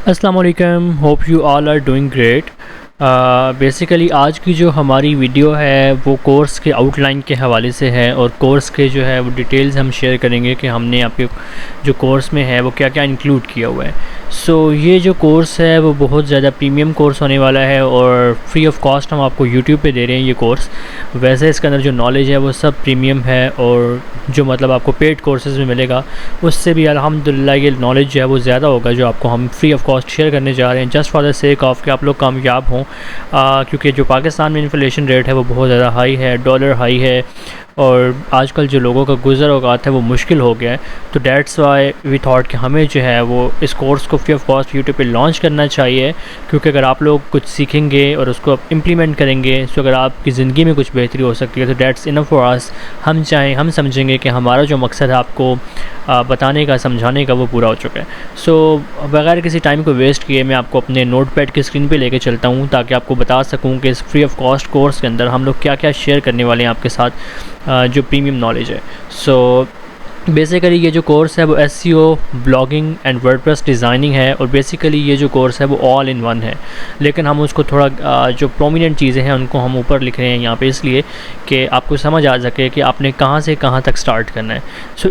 अस्सलाम वालेकुम, hope you all are doing great. Basically आज की जो हमारी वीडियो है वो कोर्स के आउटलाइन के हवाले से है और कोर्स के जो है वो डिटेल्स हम शेयर करेंगे कि हमने आपके जो कोर्स में है वो क्या क्या इंक्लूड किया हुआ है। ये जो कोर्स है वो बहुत ज़्यादा प्रीमियम कोर्स होने वाला है और फ्री ऑफ कॉस्ट हम आपको यूट्यूब पे दे रहे हैं ये कोर्स। वैसे इसके अंदर जो नॉलेज है वो सब प्रीमियम है और जो मतलब आपको पेड कोर्सेज़ में मिलेगा उससे भी अल्हम्दुलिल्लाह ये नॉलेज जो है वो ज़्यादा होगा जो आपको हम फ्री ऑफ कॉस्ट शेयर करने जा रहे हैं, just for the sake of कि आप लोग कामयाब हों। क्योंकि जो पाकिस्तान में इन्फ्लेशन रेट है वो बहुत ज़्यादा हाई है, डॉलर हाई है और आजकल जो लोगों का गुज़र औक़ात है वो मुश्किल हो गया है। तो डेट्स वाई वी थॉट कि हमें जो है वो इस कोर्स को फ्री ऑफ कॉस्ट यूट्यूब पे लॉन्च करना चाहिए, क्योंकि अगर आप लोग कुछ सीखेंगे और उसको इम्प्लीमेंट करेंगे तो अगर आपकी ज़िंदगी में कुछ बेहतरी हो सकती है तो डेट्स इनफ फॉर अस। हम समझेंगे कि हमारा जो मकसद है आपको बताने का, समझाने का, वो पूरा हो चुका है। बगैर किसी टाइम को वेस्ट किए मैं आपको अपने नोटपैड की स्क्रीन पे लेके चलता हूँ ताकि आपको बता सकूँ कि इस फ्री ऑफ कॉस्ट कोर्स के अंदर हम लोग क्या क्या शेयर करने वाले हैं आपके साथ, जो प्रीमियम नॉलेज है। बेसिकली ये जो कोर्स है वो SEO, blogging and WordPress designing है और बेसिकली ये जो कोर्स है वो ऑल इन वन है, लेकिन हम उसको थोड़ा जो प्रोमिनेंट चीज़ें हैं उनको हम ऊपर लिख रहे हैं यहाँ पे इसलिए कि आपको समझ आ सके कि आपने कहाँ से कहाँ तक स्टार्ट करना है।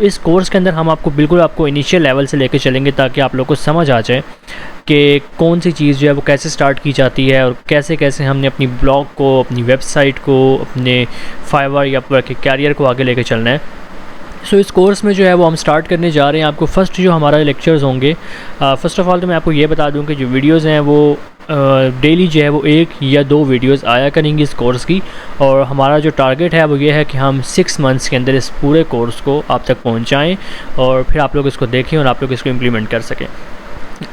इस कोर्स के अंदर हम आपको इनिशियल लेवल से लेकर चलेंगे ताकि आप लोग को समझ आ जाए कि कौन सी चीज़ जो है वो कैसे स्टार्ट की जाती है और कैसे कैसे हमने अपनी ब्लॉग को, अपनी वेबसाइट को, अपने फाइवर या वर्क के कैरियर को आगे लेके चलना है। इस कोर्स में जो है वो हम स्टार्ट करने जा रहे हैं। आपको फ़र्स्ट जो हमारा लेक्चर्स होंगे, फ़र्स्ट ऑफ़ ऑल तो मैं आपको ये बता दूं कि जो वीडियोज़ हैं वो डेली जो है वो 1 या 2 वीडियोज़ आया करेंगी इस कोर्स की, और हमारा जो टारगेट है वो ये है कि हम 6 मंथ्स के अंदर इस पूरे कोर्स को आप तक पहुँचाएँ और फिर आप लोग इसको देखें और आप लोग इसको इम्प्लीमेंट कर सकें।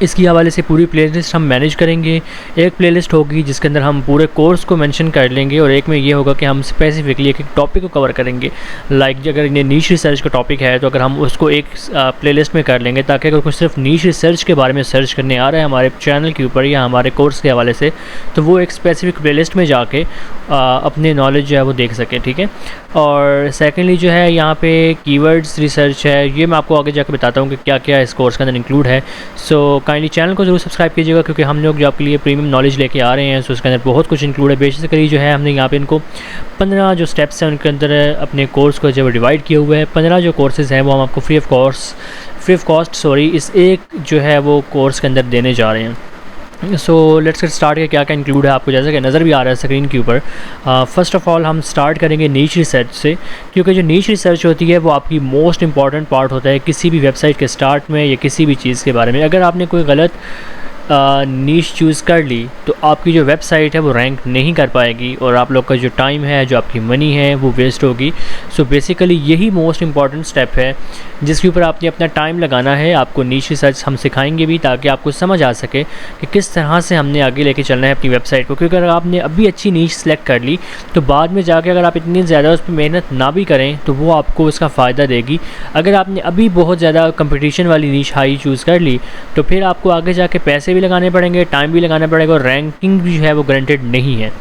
इसकी हवाले से पूरी प्लेलिस्ट हम मैनेज करेंगे। एक प्लेलिस्ट होगी जिसके अंदर हम पूरे कोर्स को मेंशन कर लेंगे और एक में ये होगा कि हम स्पेसिफिकली एक टॉपिक को कवर करेंगे। लाइक अगर ये नीश रिसर्च का टॉपिक है तो अगर हम उसको एक प्लेलिस्ट में कर लेंगे ताकि अगर कोई सिर्फ नीश रिसर्च के बारे में सर्च करने आ रहा है हमारे चैनल के ऊपर या हमारे कोर्स के हवाले से, तो वो एक स्पेसिफिक प्लेलिस्ट में जाके अपने नॉलेज जो है वो देख सके, ठीक है। और सेकेंडली जो है यहाँ पे कीवर्ड्स रिसर्च है, ये मैं आपको आगे जाकर बताता हूँ कि क्या क्या इस कोर्स के अंदर इंक्लूड है। काइंडली चैनल को ज़रूर सब्सक्राइब कीजिएगा क्योंकि हम लोग जो आपके लिए प्रीमियम नॉलेज लेके आ रहे हैं उसके अंदर बहुत कुछ इंक्लूड है। बेसिकली जो है हमने यहाँ पे इनको 15 जो स्टेप्स हैं उनके अंदर अपने कोर्स को जो डिवाइड किए हुए हैं। 15 जो कोर्सेज़ हैं वो हम आपको फ्री ऑफ कॉस्ट इस एक जो है वो कोर्स के अंदर देने जा रहे हैं। लेट्स गेट स्टार्ट के क्या क्या इंक्लूड है आपको जैसा कि नज़र भी आ रहा है स्क्रीन के ऊपर। फ़र्स्ट ऑफ़ ऑल हम स्टार्ट करेंगे नीश रिसर्च से, क्योंकि जो नीश रिसर्च होती है वो आपकी मोस्ट इंपॉर्टेंट पार्ट होता है किसी भी वेबसाइट के स्टार्ट में या किसी भी चीज़ के बारे में। अगर आपने कोई गलत नीश चूज़ कर ली तो आपकी जो वेबसाइट है वो रैंक नहीं कर पाएगी और आप लोग का जो टाइम है, जो आपकी मनी है वो वेस्ट होगी। बेसिकली यही मोस्ट इंपॉर्टेंट स्टेप है जिसके ऊपर आपने अपना टाइम लगाना है। आपको नीश रिसर्च हम सिखाएंगे भी ताकि आपको समझ आ सके कि किस तरह से हमने आगे लेके चलना है अपनी वेबसाइट को, क्योंकि अगर आपने अभी अच्छी नीश सेलेक्ट कर ली तो बाद में जाके अगर आप इतनी ज़्यादा उस पर मेहनत ना भी करें तो वो आपको उसका फ़ायदा देगी। अगर आपने अभी बहुत ज़्यादा कंपटीशन वाली नीश हाई चूज़ कर ली तो फिर आपको आगे जाके पैसे भी लगाने पड़ेंगे, टाइम भी लगाना पड़ेगा और रैंकिंग भी जो है वो गारंटेड नहीं है।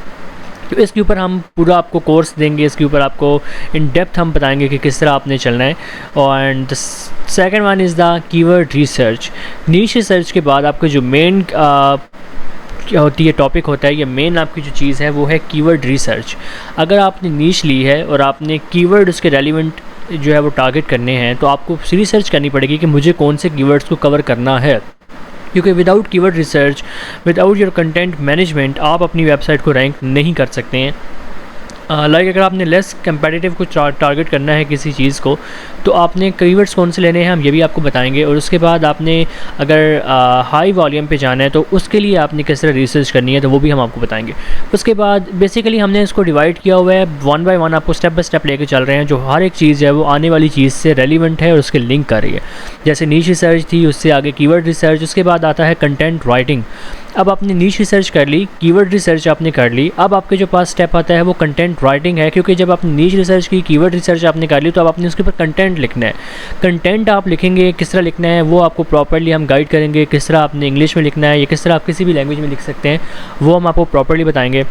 तो इसके ऊपर हम पूरा आपको कोर्स देंगे, इसके ऊपर आपको इन डेप्थ हम बताएंगे कि किस तरह आपने चलना है। और the second one is the keyword research. Niche research के बाद आपको जो मेन क्या होती है टॉपिक होता है, ये मेन आपकी जो चीज़ है वो है कीवर्ड रिसर्च। अगर आपने नीश ली है और आपने कीवर्ड उसके रेलिवेंट जो है वो टारगेट करने हैं तो आपको रिसर्च करनी पड़ेगी कि मुझे कौन से कीवर्ड्स को कवर करना है, क्योंकि without keyword research, without your content management आप अपनी वेबसाइट को रैंक नहीं कर सकते हैं। अगर आपने लेस कंपेटिटिव को टारगेट करना है किसी चीज़ को तो आपने कीवर्ड्स कौन से लेने हैं हम ये भी आपको बताएंगे। और उसके बाद आपने अगर हाई वॉल्यूम पे जाना है तो उसके लिए आपने किस तरह रिसर्च करनी है तो वो भी हम आपको बताएंगे। उसके बाद बेसिकली हमने इसको डिवाइड किया हुआ है, 1 बाय 1 आपको स्टेप बाय स्टेप लेके चल रहे हैं। जो हर एक चीज़ है वो आने वाली चीज़ से रेलिवेंट है और उसके लिंक कर रही है। जैसे नीश रिसर्च थी, उससे आगे कीवर्ड रिसर्च, उसके बाद आता है कंटेंट राइटिंग। अब आपने नीश रिसर्च कर ली, कीवर्ड रिसर्च आपने कर ली, अब आपके जो पास स्टेप आता है वो कंटेंट राइटिंग है, क्योंकि जब आपने नीश रिसर्च की, कीवर्ड रिसर्च आपने कर ली तो अब आपने उसके ऊपर कंटेंट लिखना है। कंटेंट आप लिखेंगे, किस तरह लिखना है वो आपको प्रॉपर्ली हम गाइड करेंगे। किस तरह आपने इंग्लिश में लिखना है या किस तरह आप किसी भी लैंग्वेज में लिख सकते हैं वो हम आपको प्रॉपर्ली बताएंगे।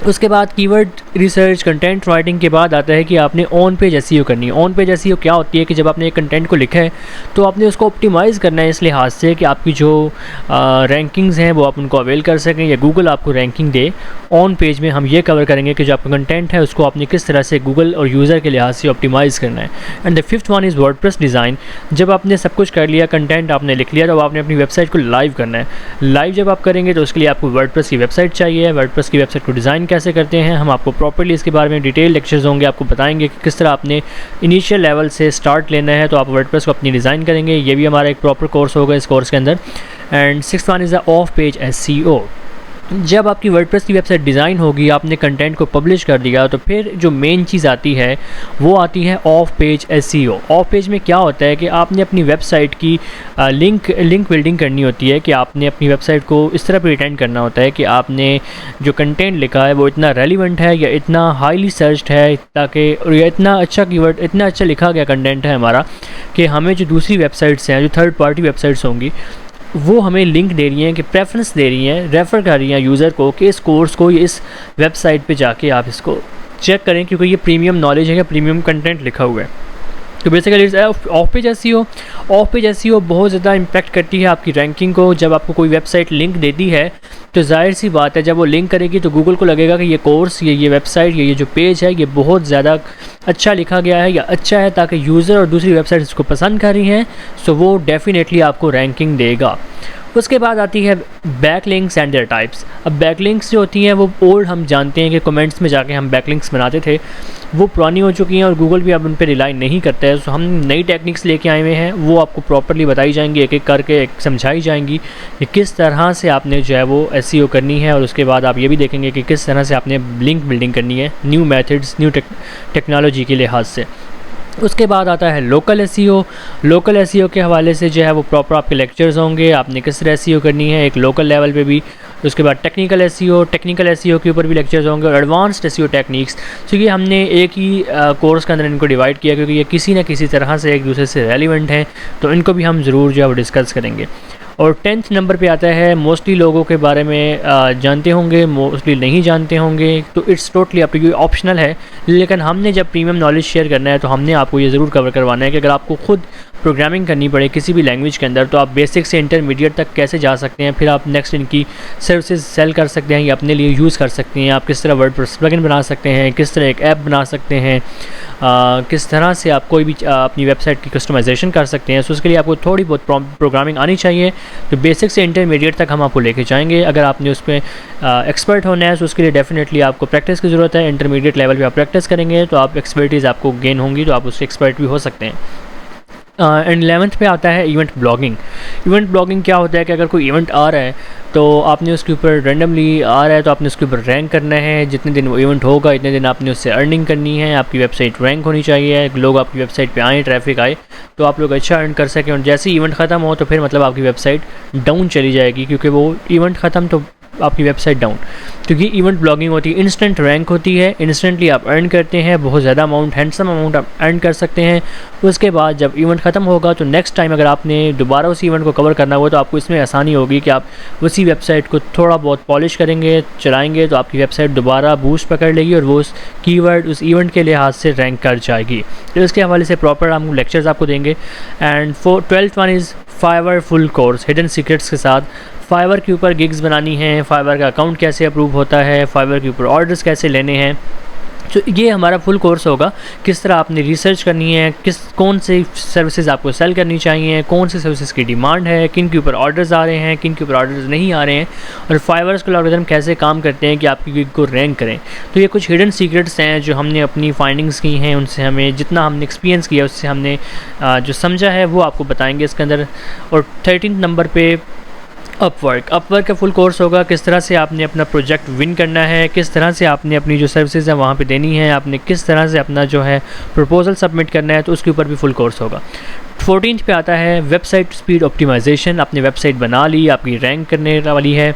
उसके बाद कीवर्ड रिसर्च, कंटेंट राइटिंग के बाद आता है कि आपने ऑन पेज एसईओ करनी है। ऑन पेज एसईओ क्या होती है कि जब आपने एक कंटेंट को लिखा है तो आपने उसको ऑप्टिमाइज़ करना है इस लिहाज से कि आपकी जो रैंकिंग्स हैं वो आप उनको अवेल कर सकें या गूगल आपको रैंकिंग दे। ऑन पेज में हम ये कवर करेंगे कि जो आपका कंटेंट है उसको आपने किस तरह से गूगल और यूज़र के लिहाज से ऑप्टिमाइज़ करना है। And the fifth one is WordPress design. जब आपने सब कुछ कर लिया, कंटेंट आपने लिख लिया, तो आपने अपनी वेबसाइट को लाइव करना है। लाइव जब आप करेंगे तो उसके लिए आपको वर्डप्रेस की वेबसाइट चाहिए। वर्डप्रेस की वेबसाइट को डिज़ाइन कैसे करते हैं, हम आपको प्रॉपर्ली इसके बारे में डिटेल लेक्चर्स होंगे, आपको बताएंगे कि किस तरह आपने इनिशियल लेवल से स्टार्ट लेना है तो आप वर्डप्रेस को अपनी डिज़ाइन करेंगे। ये भी हमारा एक प्रॉपर कोर्स होगा इस कोर्स के अंदर। And sixth one is the of page SEO. जब आपकी वर्डप्रेस की वेबसाइट डिज़ाइन होगी, आपने कंटेंट को पब्लिश कर दिया, तो फिर जो मेन चीज़ आती है वो आती है of page SEO. Of page में क्या होता है कि आपने अपनी वेबसाइट की लिंक बिल्डिंग करनी होती है कि आपने अपनी वेबसाइट को इस तरह प्रिटेंड करना होता है कि आपने जो कंटेंट लिखा है वो इतना रेलिवेंट है या इतना हाईली सर्च्ड है, ताकि और या इतना अच्छा कीवर्ड, इतना अच्छा लिखा गया कंटेंट है हमारा कि हमें जो दूसरी वेबसाइट्स हैं, जो थर्ड पार्टी वेबसाइट्स होंगी, वो हमें लिंक दे रही हैं कि प्रेफरेंस दे रही हैं, रेफ़र कर रही हैं यूज़र को कि इस कोर्स को या इस वेबसाइट पे जाके आप इसको चेक करें क्योंकि ये प्रीमियम नॉलेज है या प्रीमियम कंटेंट लिखा हुआ है। तो basically of page SEO. Of page SEO बहुत ज़्यादा इम्पैक्ट करती है आपकी रैंकिंग को। जब आपको कोई वेबसाइट लिंक देती है तो जाहिर सी बात है जब वो लिंक करेगी तो गूगल को लगेगा कि ये कोर्स, ये वेबसाइट, ये जो पेज है ये बहुत ज़्यादा अच्छा लिखा गया है या अच्छा है, ताकि यूज़र और दूसरी वेबसाइट इसको पसंद कर रही हैं, सो वो डेफिनेटली आपको रैंकिंग देगा। उसके बाद आती है बैकलिंक्स एंड देयर टाइप्स। अब बैकलिंक्स जो होती हैं वो ओल्ड, हम जानते हैं कि कमेंट्स में जाके हम बैकलिंक्स बनाते थे, वो पुरानी हो चुकी हैं और गूगल भी अब उन पर रिलाई नहीं करता है। सो हम नई टेक्निक्स लेके आए हुए हैं, वो आपको प्रॉपर्ली बताई जाएंगी, एक एक करके एक समझाई जाएंगी कि किस तरह से आपने जो है वो एसईओ करनी है। और उसके बाद आप ये भी देखेंगे कि किस तरह से आपने लिंक बिल्डिंग करनी है न्यू मेथड्स, न्यू टेक्नोलॉजी के लिहाज से। उसके बाद आता है लोकल एसईओ। लोकल एसईओ के हवाले से जो है वो प्रॉपर आपके लेक्चर्स होंगे, आपने किस तरह एसईओ करनी है एक लोकल लेवल पे भी। उसके बाद टेक्निकल एसईओ, टेक्निकल एसईओ के ऊपर भी लेक्चर्स होंगे और एडवांस्ड एसईओ टेक्निक्स। क्योंकि हमने एक ही कोर्स के अंदर इनको डिवाइड किया क्योंकि ये किसी न किसी तरह से एक दूसरे से रेलिवेंट हैं, तो इनको भी हम ज़रूर जो है वो डिस्कस करेंगे। और 10th नंबर पे आता है, मोस्टली लोगों के बारे में जानते होंगे, मोस्टली नहीं जानते होंगे, तो it's totally up to you, optional है। लेकिन हमने जब प्रीमियम नॉलेज शेयर करना है तो हमने आपको ये ज़रूर कवर करवाना है कि अगर आपको खुद प्रोग्रामिंग करनी पड़े किसी भी लैंग्वेज के अंदर तो आप बेसिक से इंटरमीडिएट तक कैसे जा सकते हैं, फिर आप नेक्स्ट इनकी सर्विसेज सेल कर सकते हैं या अपने लिए यूज़ कर सकते हैं। आप किस तरह वर्डप्रेस प्लगइन बना सकते हैं, किस तरह एक ऐप बना सकते हैं, किस तरह से आप कोई भी अपनी वेबसाइट की कस्टमाइजेशन कर सकते हैं। सो उसके लिए आपको थोड़ी बहुत प्रोग्रामिंग आनी चाहिए। तो बेसिक से इंटरमीडिएट तक हम आपको लेके जाएंगे। अगर आपने उस पर एक्सपर्ट होना है तो उसके लिए डेफिनेटली आपको प्रैक्टिस की ज़रूरत है। इंटरमीडिएट लेवल पे आप प्रैक्टिस करेंगे तो आप एक्सपर्टीज़ आपको गेन होंगी, तो आप उससे एक्सपर्ट भी हो सकते हैं। एंड 11th पे आता है इवेंट ब्लॉगिंग। इवेंट ब्लॉगिंग क्या होता है कि अगर कोई इवेंट आ रहा है तो आपने उसके ऊपर रैंडमली आ रहा है तो आपने उसके ऊपर रैंक करना है। जितने दिन वो इवेंट होगा इतने दिन आपने उससे अर्निंग करनी है। आपकी वेबसाइट रैंक होनी चाहिए, लोग आपकी वेबसाइट पे आएँ, ट्रैफिक आए तो आप लोग अच्छा अर्न कर सकें। और जैसे ही इवेंट ख़त्म हो तो फिर मतलब आपकी वेबसाइट डाउन चली जाएगी, क्योंकि वो इवेंट ख़त्म तो आपकी वेबसाइट डाउन। क्योंकि इवेंट ब्लॉगिंग होती है, इंस्टेंट रैंक होती है, इंस्टेंटली आप अर्न करते हैं, बहुत ज़्यादा अमाउंट, हैंडसम अमाउंट आप अर्न कर सकते हैं। उसके बाद जब इवेंट ख़त्म होगा तो नेक्स्ट टाइम अगर आपने दोबारा उसी इवेंट को कवर करना हुआ तो आपको इसमें आसानी होगी कि आप उसी वेबसाइट को थोड़ा बहुत पॉलिश करेंगे, चलाएँगे तो आपकी वेबसाइट दोबारा बूस्ट पकड़ लेगी और वो उस कीवर्ड, उस इवेंट के लिहाज से रैंक कर जाएगी। तो इसके हवाले से प्रॉपर हम लेक्चर्स आपको देंगे। And 12th one is Fiverr full course hidden secrets के साथ। फाइवर के ऊपर गिग्स बनानी है, फाइवर का अकाउंट कैसे अप्रूव होता है, फाइवर के ऊपर ऑर्डर्स कैसे लेने हैं। तो ये हमारा फुल कोर्स होगा। किस तरह आपने रिसर्च करनी है, कौन से सर्विसेज आपको सेल करनी चाहिए, कौन से सर्विसेज की डिमांड है, किन के ऊपर ऑर्डर्स आ रहे हैं, किन के ऊपर ऑर्डर्स नहीं आ रहे हैं, और फाइवर्स के एल्गोरिथम कैसे काम करते हैं कि आपकी गिग को रैंक करें। तो ये कुछ हिडन सीक्रेट्स हैं जो हमने अपनी फाइंडिंग्स की हैं, उनसे हमें जितना हमने एक्सपीरियंस किया उससे हमने जो समझा है वो आपको बताएंगे इसके अंदर। और 13th नंबर पे अपवर्क का फुल कोर्स होगा। किस तरह से आपने अपना प्रोजेक्ट विन करना है, किस तरह से आपने अपनी जो सर्विसेज है वहाँ पे देनी है, आपने किस तरह से अपना जो है प्रपोजल सबमिट करना है, तो उसके ऊपर भी फुल कोर्स होगा। 14th पे आता है वेबसाइट स्पीड ऑप्टिमाइजेशन। आपने वेबसाइट बना ली, आपकी रैंक करने वाली है,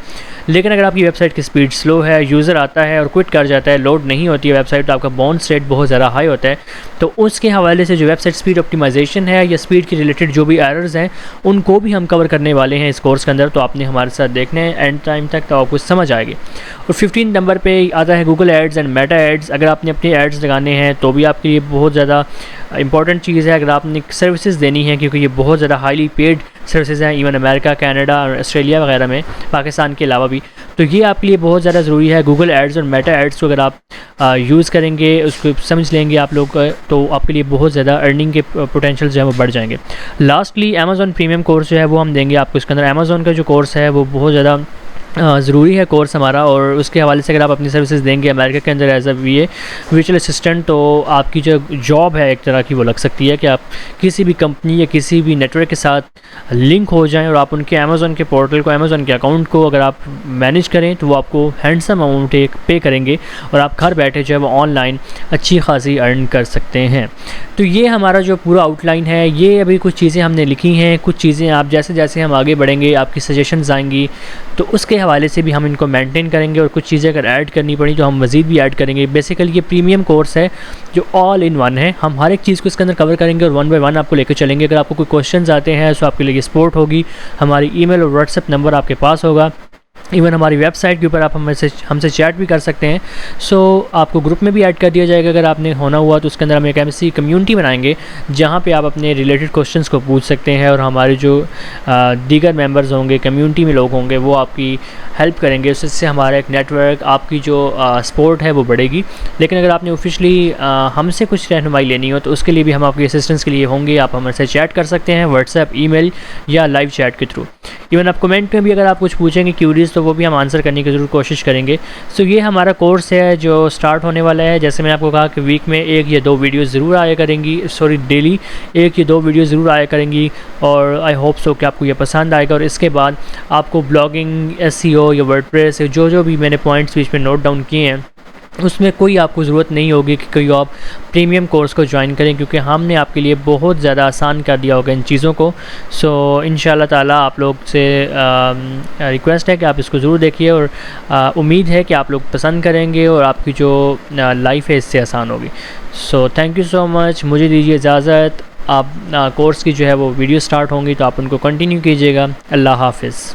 लेकिन अगर आपकी वेबसाइट की स्पीड स्लो है, यूज़र आता है और क्विट कर जाता है, लोड नहीं होती है वेबसाइट, तो आपका बाउंस रेट बहुत ज़्यादा हाई होता है। तो उसके हवाले से जो वेबसाइट स्पीड ऑप्टिमाइजेशन है या स्पीड के रिलेटेड जो भी एरर्स हैं उनको भी हम कवर करने वाले हैं इस कोर्स के अंदर। तो आपने हमारे साथ देखने हैं एंड टाइम तक, तो आपको समझ आएगी। और 15 नंबर पे आता है Google ads and Meta ads. अगर आपने अपने एड्स लगाने हैं तो भी आपके लिए बहुत ज़्यादा इंपॉर्टेंट चीज़ है। अगर आपने सर्विसेज देनी है, क्योंकि ये बहुत ज़्यादा हाईली पेड सर्विसेज हैं, इवन अमेरिका, कनाडा और ऑस्ट्रेलिया वगैरह में, पाकिस्तान के अलावा भी, तो ये आपके लिए बहुत ज़्यादा ज़रूरी है। गूगल एड्स और मेटा एड्स को अगर आप यूज़ करेंगे, उसको समझ लेंगे आप लोग, तो आपके लिए बहुत ज़्यादा अर्निंग के पोटेंशियल जो है वो बढ़ जाएंगे। लास्टली अमेज़ॉन प्रीमियम कोर्स जो है वो हम देंगे आपको इसके अंदर। अमेज़ॉन का जो कोर्स है वो बहुत ज़्यादा ज़रूरी है कोर्स हमारा, और उसके हवाले से अगर आप अपनी सर्विसेज देंगे अमेरिका के अंदर एज अ वर्चुअल असिस्टेंट, तो आपकी जो जॉब है एक तरह की वो लग सकती है कि आप किसी भी कंपनी या किसी भी नेटवर्क के साथ लिंक हो जाएं और आप उनके अमेज़ॉन के पोर्टल को, अमेज़ॉन के अकाउंट को अगर आप मैनेज करें तो वो आपको हैंडसम अमाउंट एक पे करेंगे और आप घर बैठे जो है वो ऑनलाइन अच्छी खासी अर्न कर सकते हैं। तो ये हमारा जो पूरा आउटलाइन है, ये अभी कुछ चीज़ें हमने लिखी हैं, कुछ चीज़ें आप जैसे जैसे हम आगे बढ़ेंगे आपकी सजेशंस आएंगी तो उसके हवाले से भी हम इनको मेंटेन करेंगे, और कुछ चीज़ें अगर ऐड करनी पड़ी तो हम मज़ीद भी ऐड करेंगे। बेसिकली ये प्रीमियम कोर्स है जो ऑल इन वन है, हम हर एक चीज़ को इसके अंदर कवर करेंगे और वन बाय वन आपको लेकर चलेंगे। अगर आपको कोई क्वेश्चंस आते हैं तो आपके लिए सपोर्ट होगी, हमारी ईमेल और व्हाट्सएप नंबर आपके पास होगा, इवन हमारी वेबसाइट के ऊपर आप हमसे चैट भी कर सकते हैं। सो आपको ग्रुप में भी ऐड कर दिया जाएगा अगर आपने होना हुआ, तो उसके अंदर हम एक ऐसी कम्युनिटी बनाएंगे जहाँ पे आप अपने रिलेटेड क्वेश्चंस को पूछ सकते हैं, और हमारे जो दीगर मेंबर्स होंगे, कम्युनिटी में लोग होंगे, वो आपकी हेल्प करेंगे। उससे हमारा एक नेटवर्क, आपकी जो सपोर्ट है वो बढ़ेगी। लेकिन अगर आपने ऑफिशियली हमसे कुछ रहनुमाई लेनी हो तो उसके लिए भी हम आपकी असिस्टेंस के लिए होंगे। आप हमारे चैट कर सकते हैं व्हाट्सएप, ईमेल या लाइव चैट के थ्रू। इवन आप कमेंट में भी अगर आप कुछ पूछेंगे क्यूरीज तो वो भी हम आंसर करने की ज़रूर कोशिश करेंगे। सो ये हमारा कोर्स है जो स्टार्ट होने वाला है। जैसे मैंने आपको कहा कि वीक में 1 या 2 वीडियो ज़रूर आया करेंगी, डेली 1 या 2 वीडियो ज़रूर आया करेंगी, और आई होप सो कि आपको ये पसंद आएगा। और इसके बाद आपको ब्लॉगिंग, एसईओ या वर्डप्रेस, जो भी मैंने पॉइंट्स बीच में नोट डाउन किए हैं, उसमें कोई आपको ज़रूरत नहीं होगी कि कोई आप प्रीमियम कोर्स को ज्वाइन करें, क्योंकि हमने आपके लिए बहुत ज़्यादा आसान कर दिया होगा इन चीज़ों को। सो इंशाल्लाह ताला आप लोग से रिक्वेस्ट है कि आप इसको ज़रूर देखिए, और उम्मीद है कि आप लोग पसंद करेंगे और आपकी जो लाइफ है इससे आसान होगी। So thank you so much, मुझे दीजिए इजाज़त। आप कोर्स की जो है वो वीडियो स्टार्ट होंगी तो आप उनको कंटिन्यू कीजिएगा। अल्लाह हाफ़िज़।